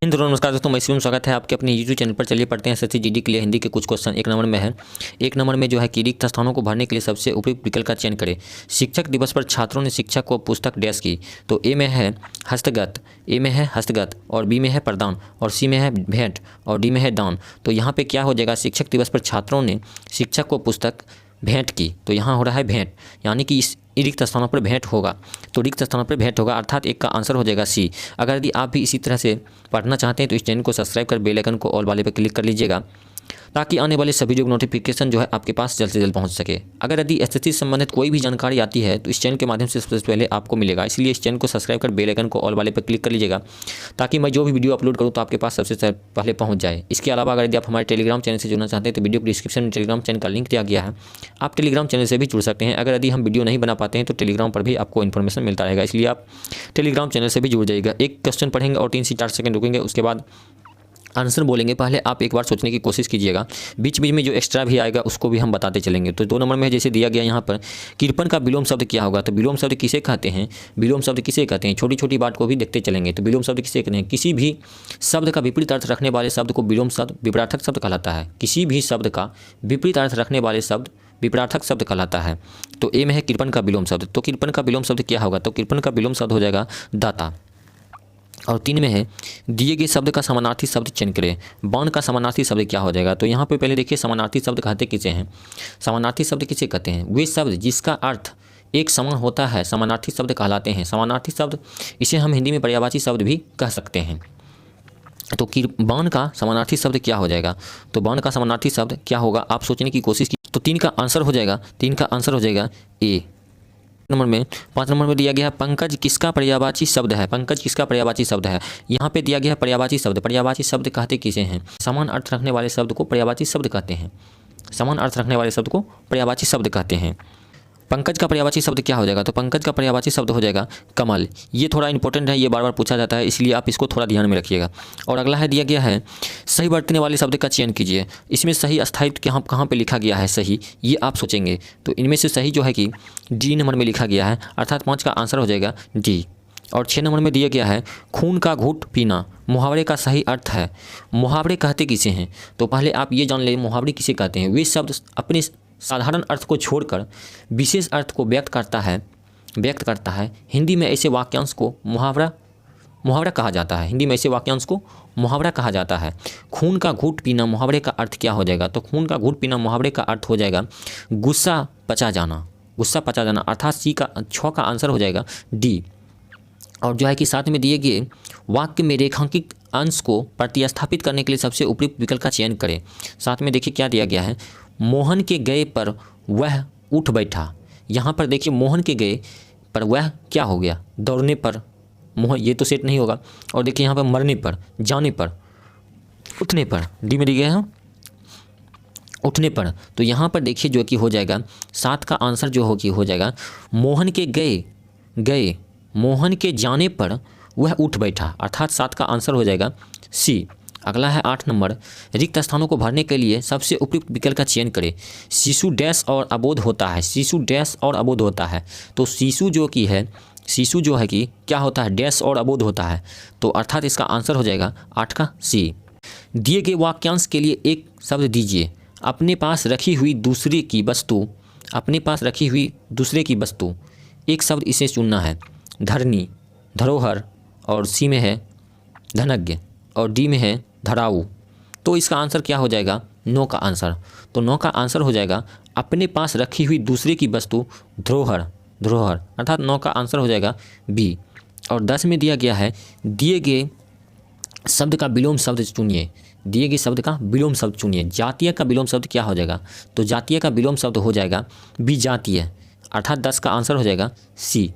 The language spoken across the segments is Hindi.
नमस्कार दोस्तों, मैं शिवम, स्वागत है आपके अपने YouTube चैनल पर। चलिए पढ़ते हैं एसएससी जीडी के लिए हिंदी के कुछ क्वेश्चन। एक नंबर में है, एक नंबर में जो है कि रिक्त स्थानों को भरने के लिए सबसे उपयुक्त विकल्प का चयन करें। शिक्षक दिवस पर छात्रों ने शिक्षक को पुस्तक डैश की। तो ए में है हस्तगत, ए में है हस्तगत, और बी में है प्रदान, और सी में है भेंट, और डी में है दान। तो यहाँ पे क्या हो जाएगा, शिक्षक दिवस पर छात्रों ने शिक्षक को पुस्तक भेंट की। तो यहाँ हो रहा है भेंट, यानी कि इस रिक्त स्थानों पर भेंट होगा। तो रिक्त स्थानों पर भेंट होगा, अर्थात एक का आंसर हो जाएगा सी। अगर यदि आप भी इसी तरह से पढ़ना चाहते हैं तो इस चैनल को सब्सक्राइब कर बेल आइकन को ऑल वाले पर क्लिक कर लीजिएगा, ताकि आने वाले सभी जो नोटिफिकेशन जो है आपके पास जल्द से जल्द पहुंच सके। अगर यदि एसएससी से संबंधित कोई भी जानकारी आती है तो इस चैनल के माध्यम से सबसे पहले आपको मिलेगा। इसलिए इस चैनल को सब्सक्राइब कर बेल आइकन को ऑल वाले पर क्लिक कर लीजिएगा, ताकि मैं जो भी वीडियो अपलोड करूँ तो आपके पास सबसे पहले पहुँच जाए। इसके अलावा अगर यदि आप हमारे टेलीग्राम चैनल से जुड़ना चाहते हैं तो वीडियो के डिस्क्रिप्शन में टेलीग्राम चैनल का लिंक दिया गया है, आप टेलीग्राम चैनल से भी जुड़ सकते हैं। अगर यदि हम वीडियो नहीं बना पाते हैं तो टेलीग्राम पर भी आपको इन्फॉर्मेशन मिलता रहेगा, इसलिए आप टेलीग्राम चैनल से भी जुड़ जाइएगा। एक क्वेश्चन पढ़ेंगे और 3 से 4 सेकंड रुकेंगे, उसके बाद आंसर बोलेंगे। पहले आप एक बार सोचने की कोशिश कीजिएगा, बीच बीच में जो एक्स्ट्रा भी आएगा उसको भी हम बताते चलेंगे। तो 2 नंबर में जैसे दिया गया यहाँ पर, कृपण का विलोम शब्द क्या होगा। तो विलोम शब्द किसे कहते हैं, विलोम शब्द किसे कहते हैं, छोटी छोटी बात को भी देखते चलेंगे। तो विलोम शब्द किसे कहते हैं, किसी भी शब्द का विपरीत अर्थ रखने वाले शब्द को विलोम शब्द, विपरीतार्थक शब्द कहलाता है। किसी भी शब्द का विपरीत अर्थ रखने वाले शब्द विपरीतार्थक शब्द कहलाता है। तो ए में है कृपण का विलोम शब्द। तो कृपण का विलोम शब्द क्या होगा, तो कृपण का विलोम शब्द हो जाएगा दाता। और 3 में है, दिए गए शब्द का समानार्थी शब्द चयन करें। बाण का समानार्थी शब्द क्या हो जाएगा। तो यहाँ पे पहले देखिए, समानार्थी शब्द कहते किसे हैं। समानार्थी शब्द किसे कहते हैं, वे शब्द जिसका अर्थ एक समान होता है समानार्थी शब्द कहलाते हैं। समानार्थी शब्द, इसे हम हिंदी में पर्यायवाची शब्द भी कह सकते हैं। तो बाण का समानार्थी शब्द क्या हो जाएगा, तो बाण का समानार्थी शब्द क्या होगा, आप सोचने की कोशिश की। तो 3 का आंसर हो जाएगा, 3 का आंसर हो जाएगा ए। नंबर में 5 नंबर में दिया गया है, पंकज किसका पर्यायवाची शब्द है। पंकज किसका पर्यायवाची शब्द है। यहाँ पे दिया गया है पर्यायवाची शब्द। पर्यायवाची शब्द कहते किसे हैं, समान अर्थ रखने वाले शब्द को पर्यायवाची शब्द कहते हैं। समान अर्थ रखने वाले शब्द को पर्यायवाची शब्द कहते हैं। पंकज का पर्यायवाची शब्द क्या हो जाएगा, तो पंकज का पर्यायवाची शब्द हो जाएगा कमल। ये थोड़ा इंपॉर्टेंट है, ये बार बार पूछा जाता है, इसलिए आप इसको थोड़ा ध्यान में रखिएगा। और अगला है, दिया गया है सही बरतने वाले शब्द का चयन कीजिए। इसमें सही स्थायित्व कहाँ पे लिखा गया है सही, ये आप सोचेंगे। तो इनमें से सही जो है कि डी नंबर में लिखा गया है, अर्थात 5 का आंसर हो जाएगा डी। और 6 नंबर में दिया गया है, खून का घूंट पीना मुहावरे का सही अर्थ है। मुहावरे कहते किसे हैं, तो पहले आप ये जान लें मुहावरे किसे कहते हैं। वे शब्द अपने साधारण अर्थ को छोड़कर विशेष अर्थ को व्यक्त करता है। हिंदी में ऐसे वाक्यांश को मुहावरा कहा जाता है। हिंदी में ऐसे वाक्यांश को मुहावरा कहा जाता है। खून का घूंट पीना मुहावरे का अर्थ क्या हो जाएगा, तो खून का घूंट पीना मुहावरे का अर्थ हो जाएगा गुस्सा पचा जाना। गुस्सा पचा जाना, अर्थात 6 का आंसर हो जाएगा डी। और जो है कि साथ में दिए गए वाक्य में रेखांकित अंश को प्रतिस्थापित करने के लिए सबसे उपयुक्त विकल्प का चयन करें। साथ में देखिए क्या दिया गया है, मोहन के गए पर वह उठ बैठा। यहाँ पर देखिए, मोहन के गए पर वह क्या हो गया, दौड़ने पर मोहन, ये तो सेट नहीं होगा। और देखिए यहाँ पर मरने पर, जाने पर, उठने पर, डी में दिया गया है उठने पर। तो यहाँ पर देखिए जो कि हो जाएगा 7 का आंसर जो हो जाएगा मोहन के गए, मोहन के जाने पर वह उठ बैठा, अर्थात 7 का आंसर हो जाएगा सी। अगला है 8 नंबर, रिक्त स्थानों को भरने के लिए सबसे उपयुक्त विकल्प का चयन करें। शिशु डैश और अबोध होता है। शिशु डैश और अबोध होता है। तो शिशु जो है कि क्या होता है, डैश और अबोध होता है। तो अर्थात इसका आंसर हो जाएगा 8 का सी। दिए गए वाक्यांश के लिए एक शब्द दीजिए। अपने पास रखी हुई दूसरे की वस्तु, एक शब्द इसे चुनना है। धरनी, धरोहर, और सी में है धनज्ञ, और डी में है धराऊ। तो इसका आंसर क्या हो जाएगा, 9 का आंसर। तो 9 का आंसर हो जाएगा अपने पास रखी हुई दूसरे की वस्तु धरोहर, अर्थात 9 का आंसर हो जाएगा बी। और 10 में दिया गया है, दिए गए शब्द का विलोम शब्द चुनिए। दिए गए शब्द का विलोम शब्द चुनिए। जातीय का विलोम शब्द क्या हो जाएगा, तो जातीय का विलोम शब्द हो जाएगा विजातीय, अर्थात 10 का आंसर हो जाएगा सी।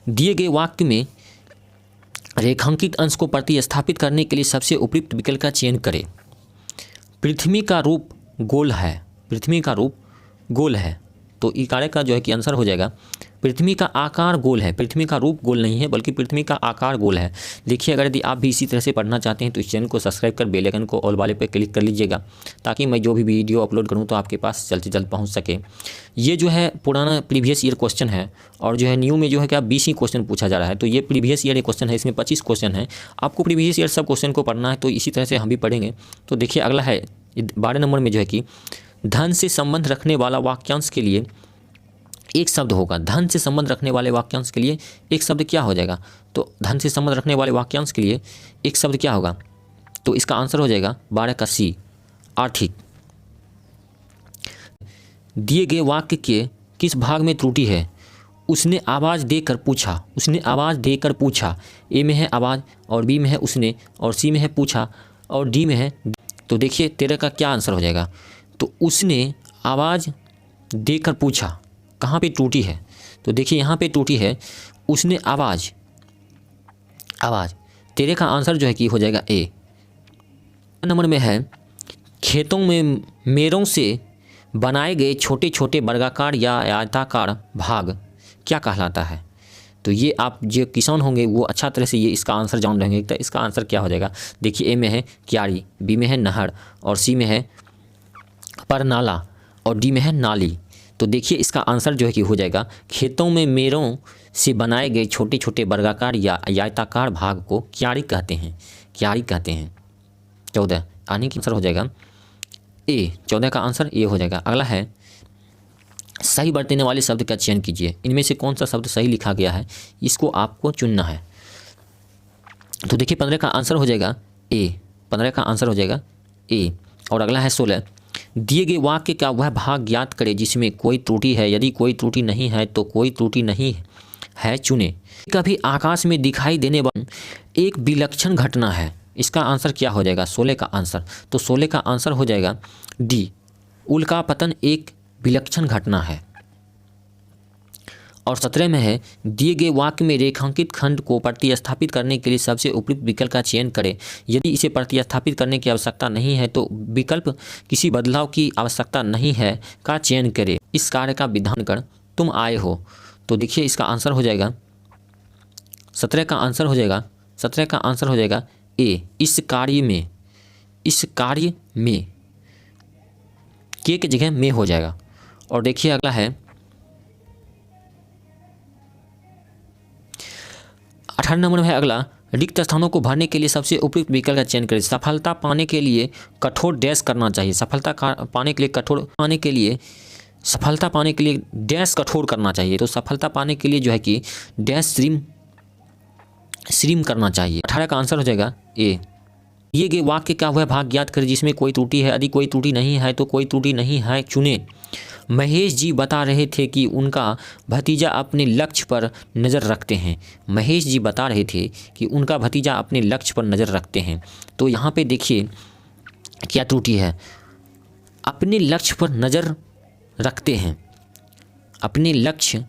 दिए गए वाक्य में रेखांकित अंश को प्रतिस्थापित करने के लिए सबसे उपयुक्त विकल्प का चयन करें। पृथ्वी का रूप गोल है। तो ई कार्य का जो है कि आंसर हो जाएगा पृथ्वी का आकार गोल है, पृथ्वी का रूप गोल नहीं है बल्कि पृथ्वी का आकार गोल है। देखिए अगर यदि आप भी इसी तरह से पढ़ना चाहते हैं तो इस चैनल को सब्सक्राइब कर बेल आइकन को ऑल वाले पे क्लिक कर लीजिएगा ताकि मैं जो भी वीडियो अपलोड करूं तो आपके पास जल्द से जल्द पहुंच सके। ये जो है पुराना प्रीवियस ईयर क्वेश्चन है और जो है न्यू में जो है कि 20 ही क्वेश्चन पूछा जा रहा है। तो ये प्रीवियस ईयर क्वेश्चन है, इसमें 25 क्वेश्चन है। आपको प्रीवियस ईयर सब क्वेश्चन को पढ़ना है तो इसी तरह से हम भी पढ़ेंगे। तो देखिए अगला है 12 नंबर में जो है कि धन से संबंध रखने वाला वाक्यांश के लिए एक शब्द होगा। धन से संबंध रखने वाले वाक्यांश के लिए एक शब्द क्या हो जाएगा? तो धन से संबंध रखने वाले वाक्यांश के लिए एक शब्द क्या होगा? तो इसका आंसर हो जाएगा 12 का सी, आर्थिक। दिए गए वाक्य के किस भाग में त्रुटि है? उसने आवाज़ देकर पूछा, उसने आवाज़ देकर पूछा। ए में है आवाज़ और बी में है उसने और सी में है पूछा और डी में है। तो देखिए 13 का क्या आंसर हो जाएगा? तो उसने आवाज़ देकर पूछा, कहाँ पे त्रुटि है? तो देखिए यहाँ पे त्रुटि है, उसने आवाज़ 13 का आंसर जो है कि हो जाएगा ए। नंबर में है खेतों में मेरों से बनाए गए छोटे छोटे वर्गाकार या आयताकार भाग क्या कहलाता है? तो ये आप जो किसान होंगे वो अच्छा तरह से ये इसका आंसर जान रहेंगे। तो इसका आंसर क्या हो जाएगा? देखिए ए में है क्यारी, बी में है नहर और सी में है परनाला और डी में है नाली। तो देखिए इसका आंसर जो है कि हो जाएगा खेतों में मेरों से बनाए गए छोटे छोटे वर्गाकार या आयताकार भाग को क्यारी कहते हैं, क्यारी कहते हैं। 14 आने की आंसर हो जाएगा ए, 14 का आंसर ए हो जाएगा। अगला है सही बरतने वाले शब्द का चयन कीजिए। इनमें से कौन सा शब्द सही लिखा गया है इसको आपको चुनना है। तो देखिए 15 का आंसर हो जाएगा ए, 15 का आंसर हो जाएगा ए। और अगला है 16 दिए गए वाक्य का वह भाग ज्ञात करें जिसमें कोई त्रुटि है, यदि कोई त्रुटि नहीं है तो कोई त्रुटि नहीं है चुने। कभी आकाश में दिखाई देने वाली एक विलक्षण घटना है, इसका आंसर क्या हो जाएगा? 16 का आंसर। तो 16 का आंसर हो जाएगा डी, उल्का पतन एक विलक्षण घटना है। और 17 में है दिए गए वाक्य में रेखांकित खंड को प्रतिस्थापित करने के लिए सबसे उपयुक्त विकल्प का चयन करें। यदि इसे प्रतिस्थापित करने की आवश्यकता नहीं है तो विकल्प किसी बदलाव की आवश्यकता नहीं है का चयन करें। इस कार्य का विधान कर तुम आए हो। तो देखिए इसका आंसर हो जाएगा 17 का आंसर हो जाएगा, 17 का आंसर हो जाएगा ए, इस कार्य में, इस कार्य में के जगह में हो जाएगा। और देखिए अगला है 18 नंबर में है अगला रिक्त स्थानों को भरने के लिए सबसे उपयुक्त विकल्प का चयन करें। सफलता पाने के लिए कठोर डैश करना चाहिए। सफलता पाने के लिए कठोर पाने के लिए सफलता पाने के लिए डैश कठोर करना चाहिए। तो सफलता पाने के लिए जो है कि डैश श्रीम करना चाहिए। 18 का आंसर हो जाएगा ए। दिए गए वाक्य का वह भाग ज्ञात करें जिसमें कोई त्रुटि है, यदि कोई त्रुटि नहीं है तो कोई त्रुटि नहीं है चुने। महेश जी बता रहे थे कि उनका भतीजा अपने लक्ष्य पर नज़र रखते हैं। महेश जी बता रहे थे कि उनका भतीजा अपने लक्ष्य पर नज़र रखते हैं। तो यहाँ पे देखिए क्या त्रुटि है? अपने लक्ष्य पर नज़र रखते हैं, अपने लक्ष्य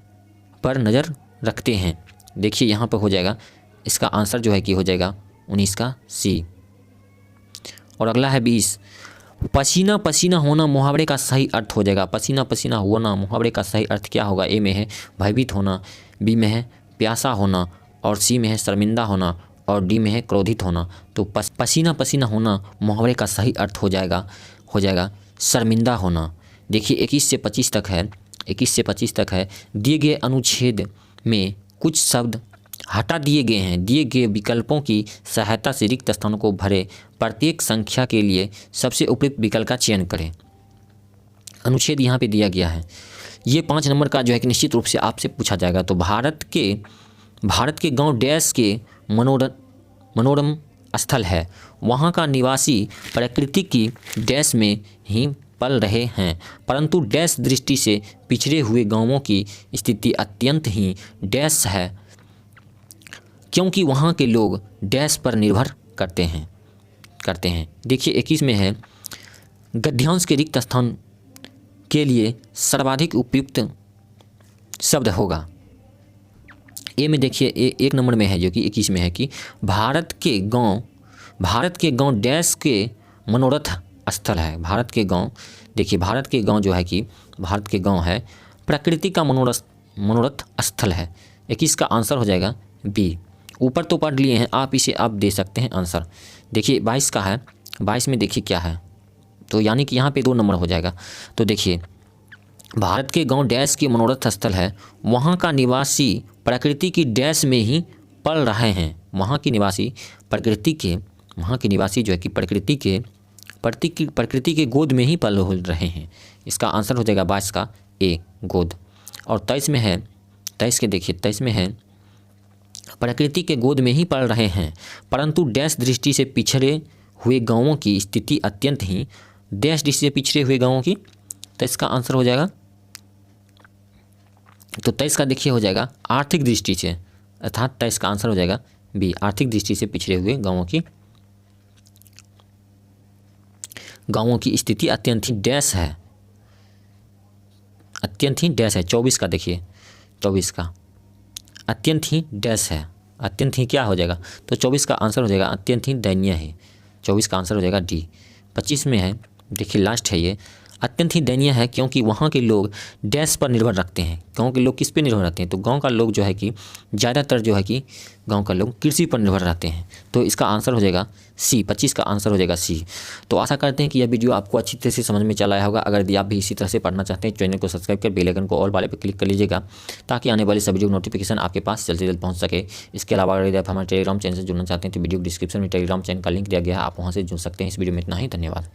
पर नज़र रखते हैं। देखिए यहाँ पर हो जाएगा इसका आंसर जो है कि हो जाएगा 19 का सी। और अगला है 20 पसीना पसीना होना मुहावरे का सही अर्थ हो जाएगा। पसीना पसीना होना मुहावरे का सही अर्थ क्या होगा? ए में है भयभीत होना, बी में है प्यासा होना और सी में है शर्मिंदा होना और डी में है क्रोधित होना। तो पसीना पसीना होना मुहावरे का सही अर्थ हो जाएगा शर्मिंदा होना। देखिए 21 से 25 तक है, 21 से 25 तक है। दिए गए अनुच्छेद में कुछ शब्द हटा दिए गए हैं। दिए गए विकल्पों की सहायता से रिक्त स्थानों को भरे। प्रत्येक संख्या के लिए सबसे उपयुक्त विकल्प का चयन करें। अनुच्छेद यहाँ पे दिया गया है। ये 5 नंबर का जो है कि निश्चित रूप से आपसे पूछा जाएगा। तो भारत के गांव डैश के मनोरम स्थल है। वहाँ का निवासी प्रकृति की डैश में ही पल रहे हैं, परंतु डैश दृष्टि से पिछड़े हुए गांवों की स्थिति अत्यंत ही डैश है क्योंकि वहाँ के लोग डैश पर निर्भर करते हैं। देखिए 21 में है गद्यांश के रिक्त स्थान के लिए सर्वाधिक उपयुक्त शब्द होगा। ए में देखिए 1 नंबर में है जो कि 21 में है कि भारत के गांव डैश के मनोरथ स्थल है। भारत के गांव, देखिए भारत के गांव जो है कि भारत के गांव है प्रकृति का मनोरथ स्थल है। 21 का आंसर हो जाएगा बी। ऊपर तो पढ़ लिए हैं आप, इसे आप दे सकते हैं आंसर। देखिए 22 का है, 22 में देखिए क्या है, तो यानी कि यहाँ पे 2 नंबर हो जाएगा। तो देखिए भारत के गांव डैश की मनोरथ स्थल है, वहाँ का निवासी प्रकृति की डैश में ही पल रहे हैं। वहाँ की निवासी जो है कि प्रकृति के गोद में ही पल हो रहे हैं। इसका आंसर हो जाएगा 22 का ए, गोद। और 23 में है, 23 के देखिए, 23 में है प्रकृति के गोद में ही पल रहे हैं, परंतु डैश दृष्टि से पिछड़े हुए गांवों की स्थिति अत्यंत ही, डैश दृष्टि से पिछड़े हुए गांवों की, तो इसका आंसर हो जाएगा, तो 23 का देखिए हो जाएगा आर्थिक दृष्टि से, अर्थात 23 का आंसर हो जाएगा बी, आर्थिक दृष्टि से पिछड़े हुए गांवों की स्थिति अत्यंत ही डैश है, अत्यंत ही डैश है। 24 का देखिए, 24 का अत्यंत ही डैश है, अत्यंत ही क्या हो जाएगा, तो 24 का आंसर हो जाएगा अत्यंत ही दयनीय है। 24 का आंसर हो जाएगा डी। 25 में है, देखिए लास्ट है ये, अत्यंत ही दयनीय है क्योंकि वहाँ के लोग डैश पर निर्भर रखते हैं। गांव के लोग किस पे निर्भर रहते हैं, तो गांव का लोग जो है कि ज़्यादातर जो है कि गांव का लोग कृषि पर निर्भर रहते हैं। तो इसका आंसर हो जाएगा सी, 25 का आंसर हो जाएगा सी। तो आशा करते हैं कि यह वीडियो आपको अच्छी तरह से समझ में चला आया होगा। अगर यदि आप भी इसी तरह से पढ़ना चाहते हैं, चैनल को सब्सक्राइब कर बेल आइकन को ऑल वाले पर क्लिक कर लीजिएगा, ताकि आने वाली सभी वीडियो नोटिफिकेशन आपके पास जल्द से जल्द पहुँच सके। इसके अलावा अगर आप हमारे टेलीग्राम चैनल से जुड़ना चाहते हैं तो वीडियो डिस्क्रिप्शन में टेलीग्राम चैनल का लिंक दिया गया है, आप वहाँ से जुड़ सकते हैं। इस वीडियो में इतना ही, धन्यवाद।